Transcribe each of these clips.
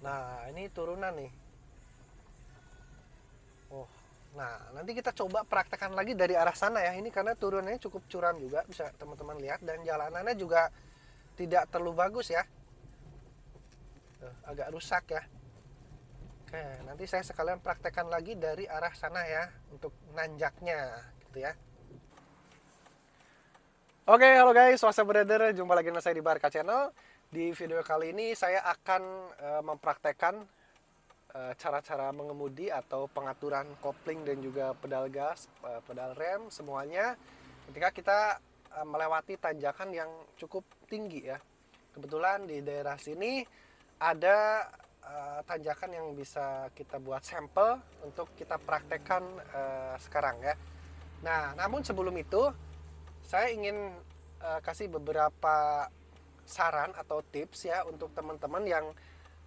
Nah, ini turunan nih. Oh, nah nanti kita coba praktekkan lagi dari arah sana ya. Ini karena turunannya cukup curam juga, bisa teman-teman lihat. Dan jalanannya juga tidak terlalu bagus ya. Agak rusak ya. Oke, nanti saya sekalian praktekkan lagi dari arah sana ya. Untuk nanjaknya gitu ya. Oke, halo guys, what's up brother? Jumpa lagi dengan saya di Barca Channel. Di video kali ini saya akan mempraktekkan cara-cara mengemudi atau pengaturan kopling dan juga pedal gas, pedal rem semuanya ketika kita melewati tanjakan yang cukup tinggi ya. Kebetulan di daerah sini ada tanjakan yang bisa kita buat sampel untuk kita praktekkan sekarang ya. Nah, namun sebelum itu saya ingin kasih beberapa saran atau tips ya untuk teman-teman yang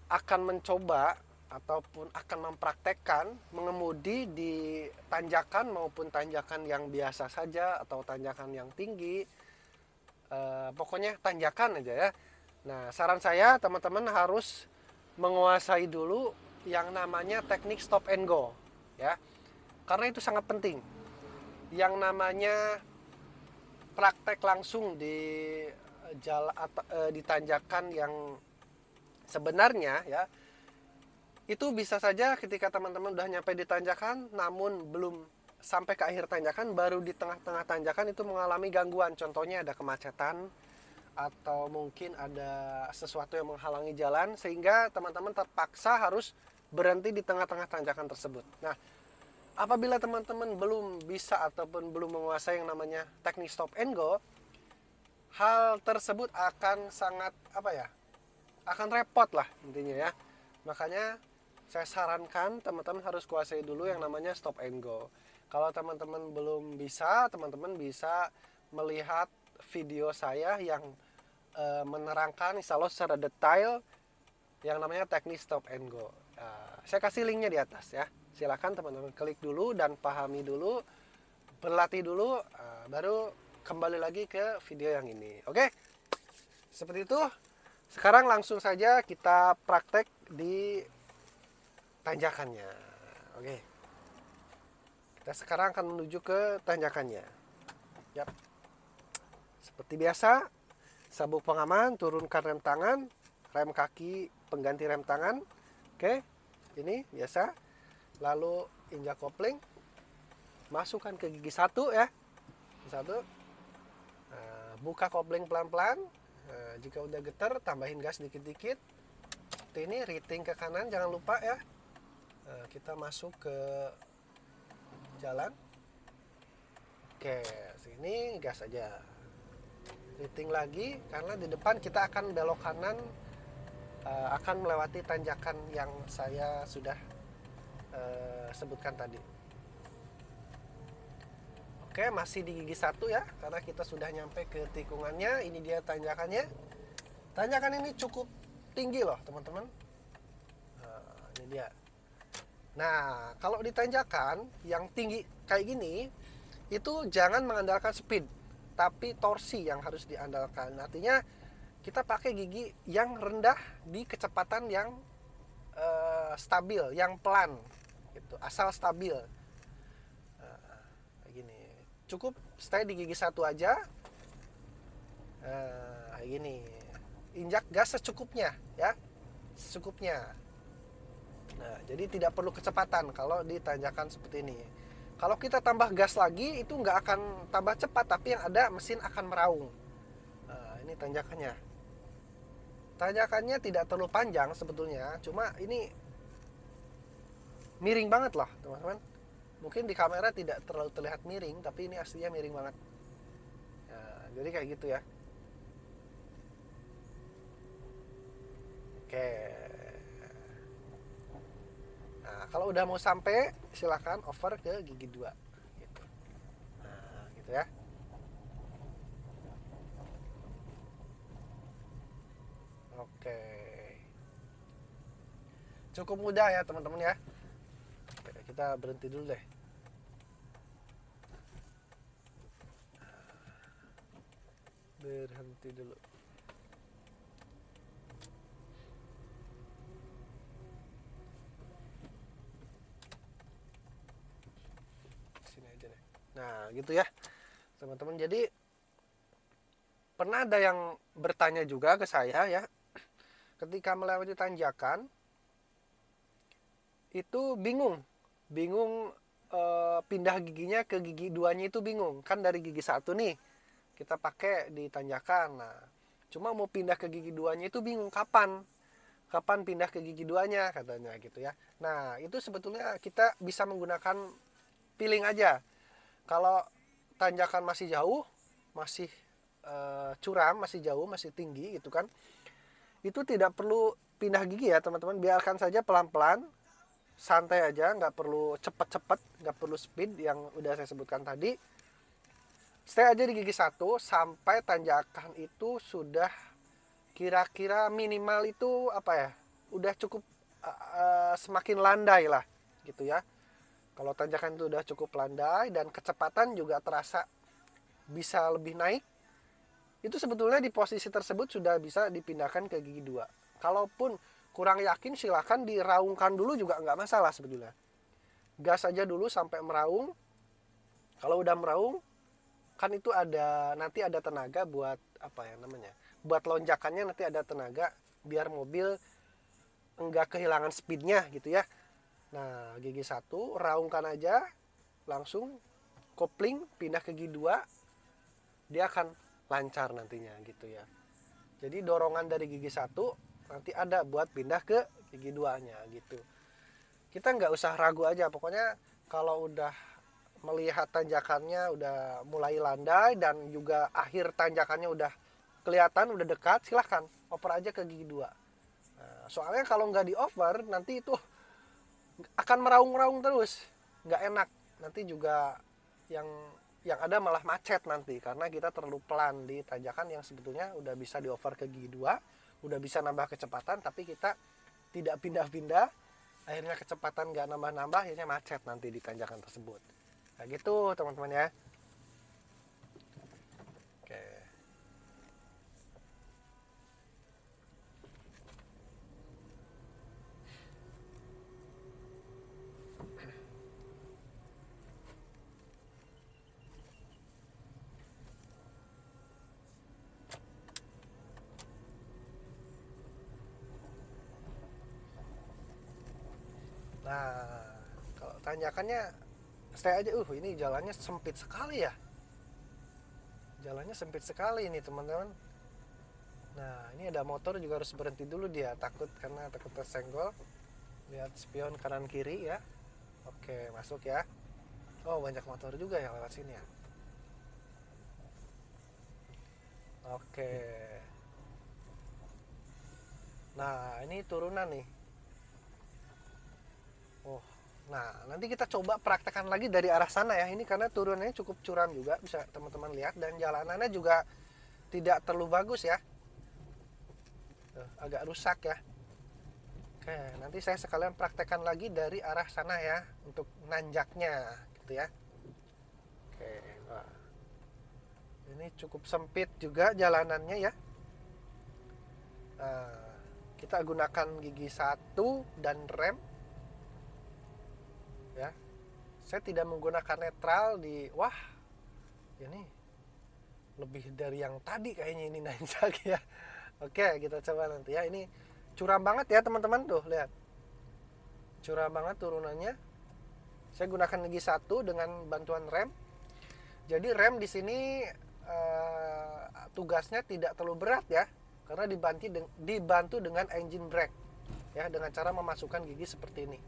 akan mencoba ataupun akan mempraktekkan mengemudi di tanjakan maupun tanjakan yang biasa saja atau tanjakan yang tinggi, pokoknya tanjakan aja ya. Nah, saran saya teman-teman harus menguasai dulu yang namanya teknik stop and go ya, karena itu sangat penting. Yang namanya praktek langsung di jalan di tanjakan yang sebenarnya ya, itu bisa saja ketika teman-teman udah nyampe di tanjakan namun belum sampai ke akhir tanjakan, baru di tengah-tengah tanjakan itu mengalami gangguan. Contohnya ada kemacetan atau mungkin ada sesuatu yang menghalangi jalan sehingga teman-teman terpaksa harus berhenti di tengah-tengah tanjakan tersebut. Nah, apabila teman-teman belum bisa ataupun belum menguasai yang namanya teknik stop and go, hal tersebut akan sangat akan repot lah intinya ya. Makanya saya sarankan teman-teman harus kuasai dulu yang namanya stop and go. Kalau teman-teman belum bisa, teman-teman bisa melihat video saya yang menerangkan insya Allah secara detail yang namanya teknik stop and go. Saya kasih linknya di atas ya. Silakan teman-teman klik dulu dan pahami dulu, berlatih dulu, baru kembali lagi ke video yang ini. Oke, seperti itu. Sekarang langsung saja kita praktek di tanjakannya. Oke, kita sekarang akan menuju ke tanjakannya. Yap. Seperti biasa, sabuk pengaman, turunkan rem tangan, rem kaki pengganti rem tangan. Oke, ini biasa. Lalu injak kopling, masukkan ke gigi satu ya. Satu. Buka kopling pelan-pelan. Jika udah getar, tambahin gas dikit-dikit. Seperti ini, riting ke kanan, jangan lupa ya. Kita masuk ke jalan. Oke, sini gas aja. Riting lagi karena di depan kita akan belok kanan, akan melewati tanjakan yang saya sudah sebutkan tadi. Oke, masih di gigi satu ya, karena kita sudah nyampe ke tikungannya. Ini dia tanjakannya. Tanjakan ini cukup tinggi loh teman-teman. Ini dia. Nah, kalau di tanjakan yang tinggi kayak gini, itu jangan mengandalkan speed, tapi torsi yang harus diandalkan. Artinya kita pakai gigi yang rendah di kecepatan yang stabil, yang pelan, gitu. Asal stabil. Kayak gini. Cukup stay di gigi satu aja. Kayak gini. Injak gas secukupnya, ya, secukupnya. Nah, jadi tidak perlu kecepatan kalau di tanjakan seperti ini. Kalau kita tambah gas lagi, itu nggak akan tambah cepat, tapi yang ada mesin akan meraung. Nah, ini tanjakannya. Tanjakannya tidak terlalu panjang sebetulnya, cuma ini miring banget loh teman-teman. Mungkin di kamera tidak terlalu terlihat miring, tapi ini aslinya miring banget. Nah, jadi kayak gitu ya. Oke. Nah, kalau udah mau sampai, silahkan over ke gigi 2. Gitu. Nah, gitu ya. Oke. Cukup mudah ya teman-teman ya. Oke, kita berhenti dulu deh. Berhenti dulu. Nah, gitu ya, teman-teman. Jadi pernah ada yang bertanya juga ke saya ya, ketika melewati tanjakan itu bingung pindah giginya ke gigi duanya itu bingung. Kan dari gigi satu nih kita pakai di tanjakan. Nah, cuma mau pindah ke gigi duanya itu bingung kapan pindah ke gigi duanya katanya gitu ya. Nah, itu sebetulnya kita bisa menggunakan feeling aja. Kalau tanjakan masih jauh, masih curam, masih jauh, masih tinggi gitu kan, itu tidak perlu pindah gigi ya teman-teman, biarkan saja pelan-pelan, santai aja, nggak perlu cepet-cepet, nggak perlu speed yang udah saya sebutkan tadi. Stay aja di gigi satu sampai tanjakan itu sudah kira-kira minimal itu apa ya, udah cukup semakin landai lah gitu ya. Kalau tanjakan itu udah cukup landai dan kecepatan juga terasa bisa lebih naik, itu sebetulnya di posisi tersebut sudah bisa dipindahkan ke gigi dua. Kalaupun kurang yakin, silahkan diraungkan dulu juga nggak masalah sebetulnya. Gas aja dulu sampai meraung. Kalau udah meraung, kan itu nanti ada tenaga buat apa ya namanya, buat lonjakannya nanti ada tenaga biar mobil enggak kehilangan speednya gitu ya. Nah, gigi satu raungkan aja, langsung kopling pindah ke gigi dua, dia akan lancar nantinya gitu ya. Jadi dorongan dari gigi satu nanti ada buat pindah ke gigi duanya gitu. Kita nggak usah ragu aja, pokoknya kalau udah melihat tanjakannya udah mulai landai dan juga akhir tanjakannya udah kelihatan, udah dekat, silahkan oper aja ke gigi dua. Nah, soalnya kalau nggak di over nanti itu akan meraung-raung terus, nggak enak. Nanti juga yang ada malah macet nanti karena kita terlalu pelan di tanjakan yang sebetulnya udah bisa di over ke gigi dua, udah bisa nambah kecepatan, tapi kita tidak pindah-pindah, akhirnya kecepatan nggak nambah-nambah, akhirnya macet nanti di tanjakan tersebut. Nah gitu teman-teman ya. Oke. Nah, kalau tanjakannya saya aja, ini jalannya sempit sekali ya. Jalannya sempit sekali ini teman-teman. Nah, ini ada motor juga harus berhenti dulu dia, karena takut tersenggol. Lihat spion kanan kiri ya. Oke, masuk ya. Oh, banyak motor juga yang lewat sini ya. Oke. Nah, ini turunan nih. Oh, nah nanti kita coba praktekkan lagi dari arah sana ya. Ini karena turunannya cukup curam juga, bisa teman-teman lihat, dan jalanannya juga tidak terlalu bagus ya. Agak rusak ya. Oke, nanti saya sekalian praktekkan lagi dari arah sana ya untuk nanjaknya gitu ya. Oke, nah, ini cukup sempit juga jalanannya ya. Nah, kita gunakan gigi satu dan rem ya. Saya tidak menggunakan netral wah ini lebih dari yang tadi kayaknya ini nanjak ya. Oke, kita coba nanti ya. Ini curam banget ya teman-teman, tuh lihat, curam banget turunannya. Saya gunakan gigi satu dengan bantuan rem. Jadi rem di sini tugasnya tidak terlalu berat ya, karena dibantu dengan engine brake ya, dengan cara memasukkan gigi seperti ini.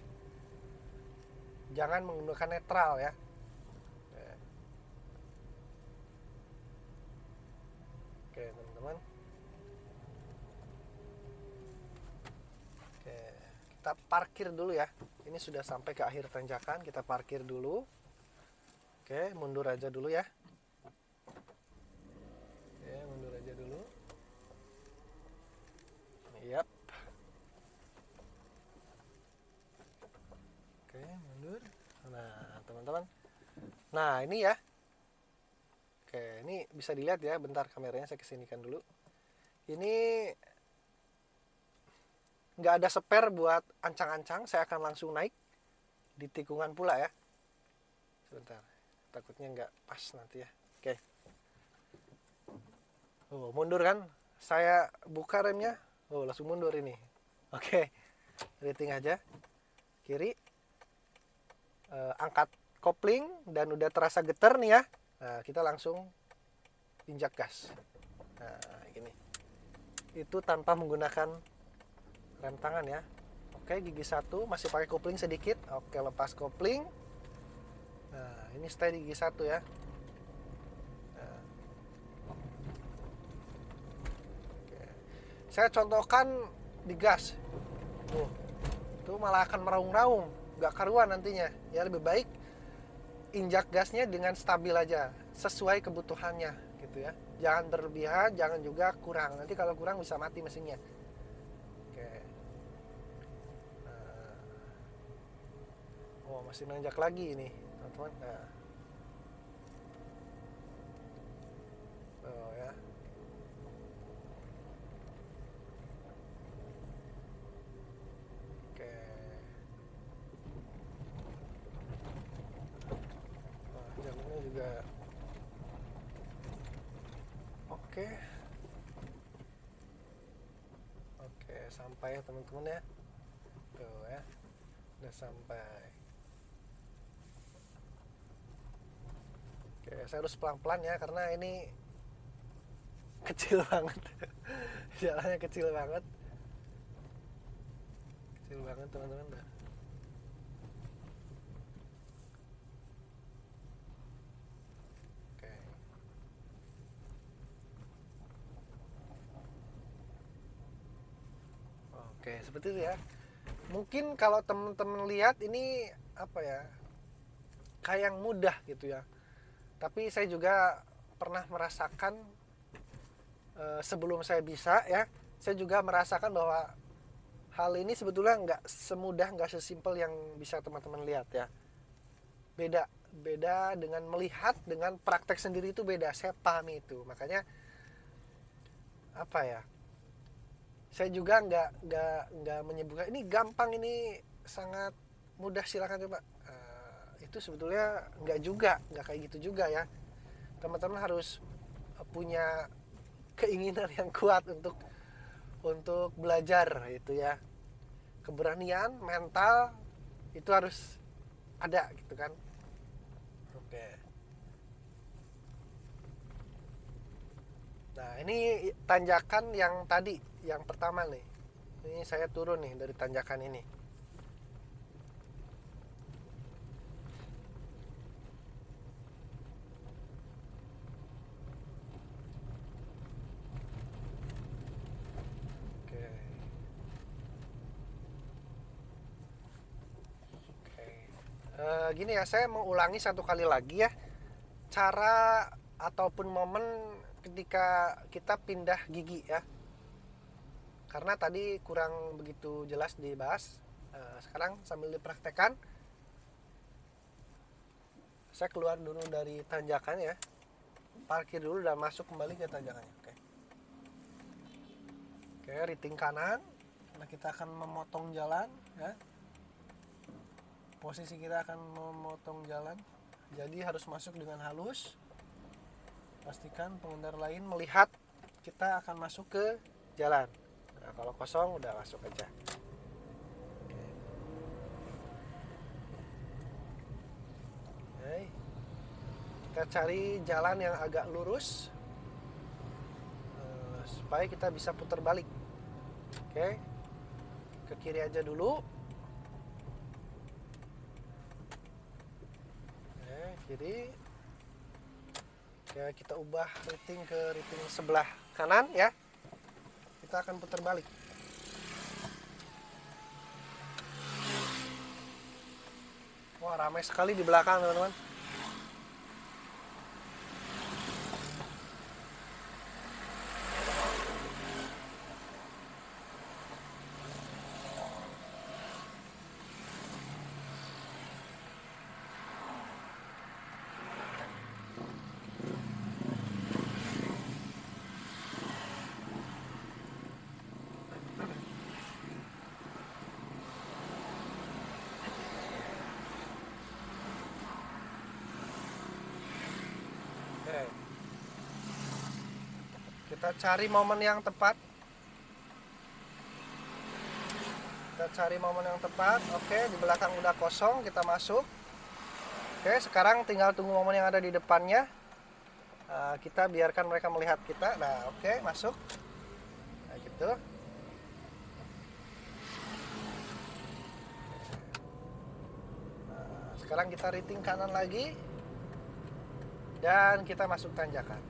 Jangan menggunakan netral ya. Oke teman-teman. Oke, kita parkir dulu ya. Ini sudah sampai ke akhir tanjakan, kita parkir dulu. Oke, mundur aja dulu ya. Oke, mundur aja dulu. Yap. Oke, mundur. Nah, teman-teman. Nah, ini ya. Oke, ini bisa dilihat ya. Bentar, kameranya saya kesinikan dulu. Ini nggak ada spare buat ancang-ancang. Saya akan langsung naik di tikungan pula ya. Sebentar. takutnya nggak pas nanti ya. Oke. Oh, mundur kan? Saya buka remnya. Oh, langsung mundur ini. Oke. Rating aja. Kiri. Angkat kopling dan udah terasa getar nih ya. Nah, kita langsung injak gas. Nah, gini. Itu tanpa menggunakan rem tangan ya. Oke, gigi 1 masih pakai kopling sedikit. Oke, lepas kopling. Nah, ini stay di gigi 1 ya. Nah. Oke. Saya contohkan di gas. Tuh. Itu malah akan meraung-raung, nggak karuan nantinya. Ya lebih baik injak gasnya dengan stabil aja, sesuai kebutuhannya gitu ya. Jangan berlebihan, jangan juga kurang. Nanti kalau kurang bisa mati mesinnya. Oke. Oh, masih nanjak lagi ini, teman-teman. Nah. Oh ya. Oke. Wah, jamnya juga. Oke. Oke, sampai ya teman-teman ya. Tuh ya. Udah sampai. Oke, saya harus pelan-pelan ya karena ini kecil banget. Jalannya kecil banget. Kecil banget teman-teman. Oke. Oke, seperti itu ya. Mungkin kalau teman-teman lihat ini apa ya? Kayak yang mudah gitu ya. Tapi saya juga pernah merasakan sebelum saya bisa ya, saya juga merasakan bahwa hal ini sebetulnya nggak semudah, nggak sesimpel yang bisa teman-teman lihat ya. Beda dengan melihat, dengan praktek sendiri itu beda. Saya pahami itu. Makanya apa ya? Saya juga nggak menyebutkan ini gampang, ini sangat mudah, silakan coba. Itu sebetulnya nggak kayak gitu juga ya. Teman-teman harus punya keinginan yang kuat untuk belajar itu ya. Keberanian, mental itu harus ada gitu kan. Oke. Nah, ini tanjakan yang tadi, yang pertama nih. Ini saya turun nih dari tanjakan ini. Gini ya, saya mau ulangi satu kali lagi ya, cara ataupun momen ketika kita pindah gigi ya, karena tadi kurang begitu jelas dibahas. Sekarang sambil dipraktekkan, saya keluar dulu dari tanjakan ya, parkir dulu dan masuk kembali ke tanjakannya. Oke, riting kanan. Nah, kita akan memotong jalan ya. Posisi kita akan memotong jalan, jadi harus masuk dengan halus. Pastikan pengendara lain melihat kita akan masuk ke jalan. Nah, kalau kosong udah masuk aja. Oke. Kita cari jalan yang agak lurus supaya kita bisa putar balik. Oke, ke kiri aja dulu. Kiri. Oke, kita ubah riting ke riting sebelah kanan ya. Kita akan putar balik. Wah, ramai sekali di belakang teman-teman. Kita cari momen yang tepat. Oke, di belakang udah kosong, kita masuk. Oke, sekarang tinggal tunggu momen yang ada di depannya. Kita biarkan mereka melihat kita. Nah, oke, masuk. Nah, gitu. Sekarang kita riting kanan lagi. Dan kita masuk tanjakan.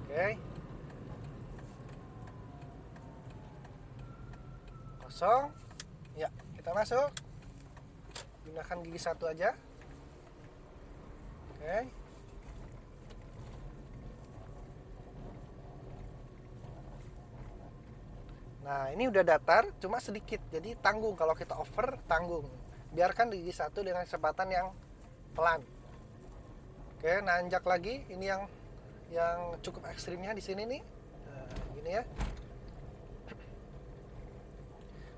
Oke. Kosong. Ya, kita masuk. Gunakan gigi satu aja. Oke. Nah, ini udah datar, cuma sedikit. Jadi tanggung, kalau kita over, tanggung. Biarkan di gigi satu dengan kecepatan yang pelan. Oke, nanjak lagi. Ini yang cukup ekstrimnya di sini nih. Nah, gini ya.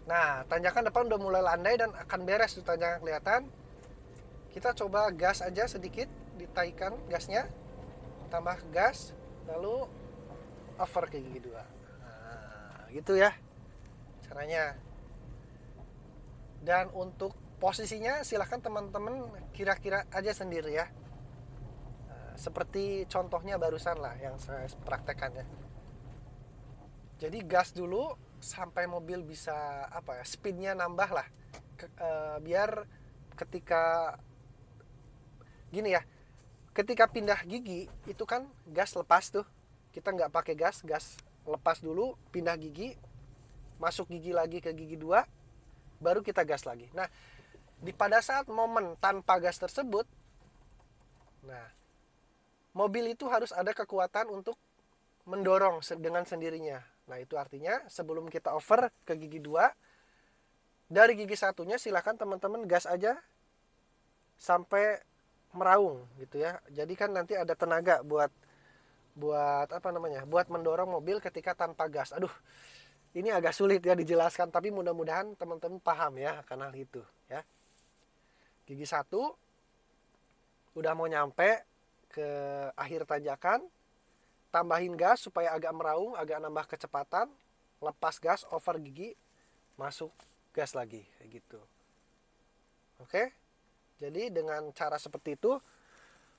Nah, tanjakan depan udah mulai landai dan akan beres tuh tanjakan kelihatan. Kita coba gas aja sedikit, ditaikan gasnya. Tambah gas, lalu over ke gigi dua. Gitu ya caranya. Dan untuk posisinya silahkan teman-teman kira-kira aja sendiri ya, seperti contohnya barusan lah yang saya praktekkan ya. Jadi gas dulu sampai mobil bisa speednya nambah lah, biar ketika gini ya, ketika pindah gigi itu kan gas lepas tuh, kita nggak pakai gas lepas dulu, pindah gigi, masuk gigi lagi ke gigi 2, baru kita gas lagi. Nah, pada saat momen tanpa gas tersebut, nah, mobil itu harus ada kekuatan untuk mendorong dengan sendirinya. Nah, itu artinya sebelum kita over ke gigi 2, dari gigi satunya silakan teman-teman gas aja sampai meraung gitu ya. Jadi kan nanti ada tenaga buat mendorong mobil ketika tanpa gas. Aduh, ini agak sulit ya dijelaskan, tapi mudah-mudahan teman-teman paham ya akan hal itu ya. Gigi 1 udah mau nyampe ke akhir tanjakan, tambahin gas supaya agak meraung, agak nambah kecepatan, lepas gas, over gigi, masuk gas lagi kayak gitu. Oke, jadi dengan cara seperti itu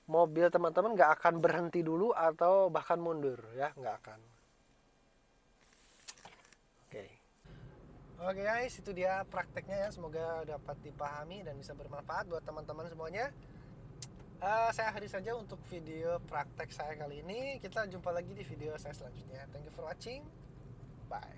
mobil teman-teman nggak akan berhenti dulu atau bahkan mundur ya, nggak akan. Oke guys, itu dia prakteknya ya, semoga dapat dipahami dan bisa bermanfaat buat teman-teman semuanya. Saya akhiri saja untuk video praktek saya kali ini. Kita jumpa lagi di video saya selanjutnya. Thank you for watching, bye.